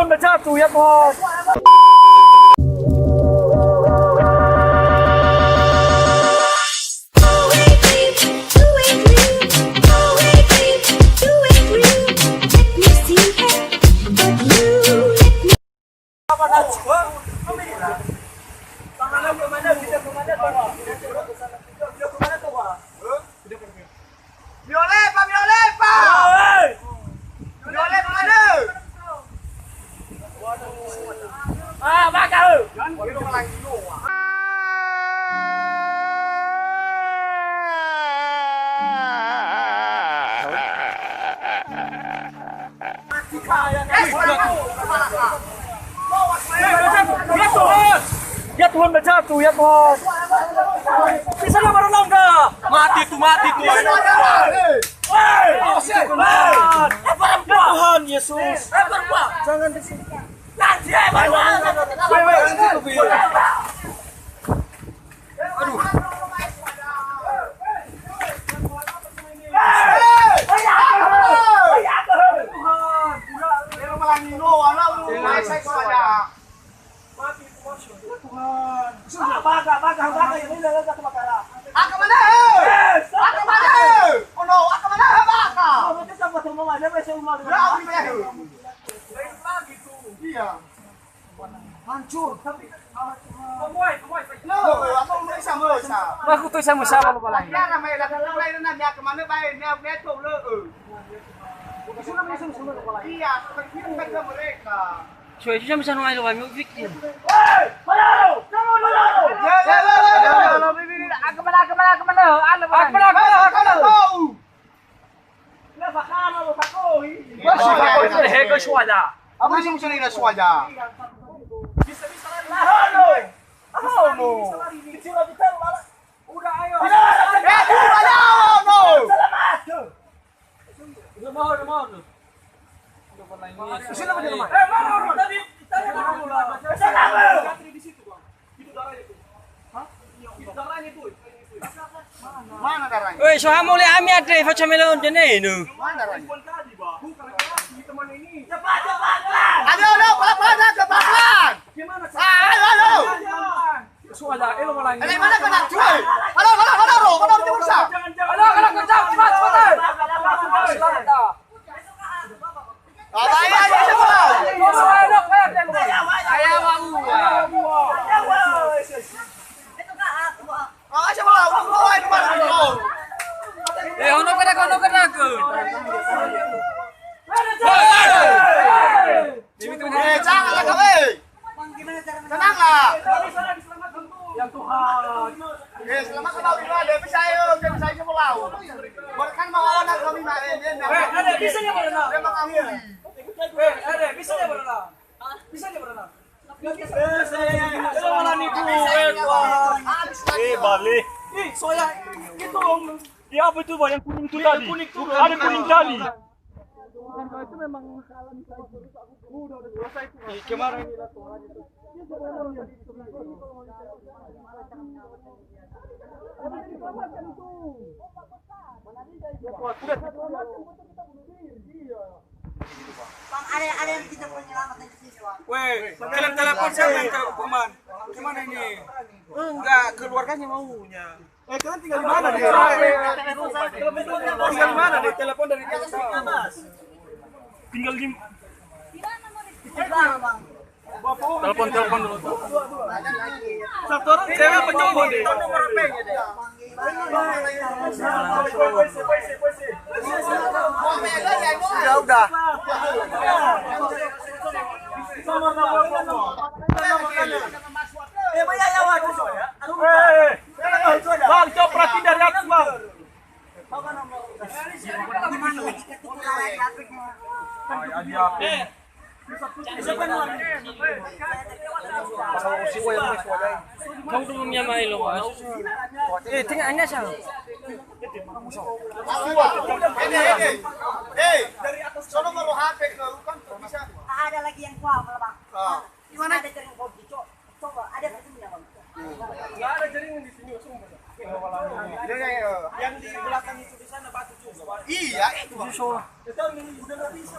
Tuhan berjatuh ya Tuhan. Ya Tuhan berjatuh ya Tuhan. Bisa nggak berenang nggak? Mati tuh. Tuhan Yesus. Jangan di sini. Hancur. Aku tuh sama siapa lupa lagi. Cuy, itu sama sama itu kami bikin. Apa sih musuh ini suaja? Udah ayo. Mana darahnya? Woi, so kamu lihat kami ada facciamelo dene nu. Mana darahnya? Cepat. Ayo, pelan-pelan, pelan-pelan. Gimana? Ayo. Suara, elo malah. Ini mana kena cuy? Halo, di bursa. Kalau kencang, cepat. Ayo, semua. Ono kena ke. Janganlah kau. Tenanglah. Ya Tuhan. Selamat kau ada bisa saya pulau. Bukan mau orang kami main. Ada bisa nggak berenang? Memang kami. Ada bisa nggak berenang? Bisa nggak berenang? Elo malah nipu. Balik. Soalnya itu ya apa itu yang kuning itu tadi? Ada kuning tadi. Itu memang udah selesai itu. Kemarin ini Tuhan itu. Ada yang tidak penyelamat di sini, Bang. Weh, telepon siapa yang telepon? Gimana ini? Enggak, keluarganya maunya. Kalian tinggal di mana deh? Tinggal di mana deh? Telepon dari atas. Tinggal di Bang. Telepon dulu. satu orang cewek apa cowok deh? Nomor HP-nya deh. Udah. Bang, coba perhatiin dari atas, Bang. Kamu tuh menyamai lo, Mas. Tinggal anya siapa? Dari atas sono kalau HP ke kan bisa. Ada lagi yang tua, Bang. Gimana? Ada jaring kopi, coba ada satunya, Bang. Enggak ada jaringan di sini, sumpah. Yang di belakang itu di sana batu juga. Iya, itu. Itu udah nggak bisa.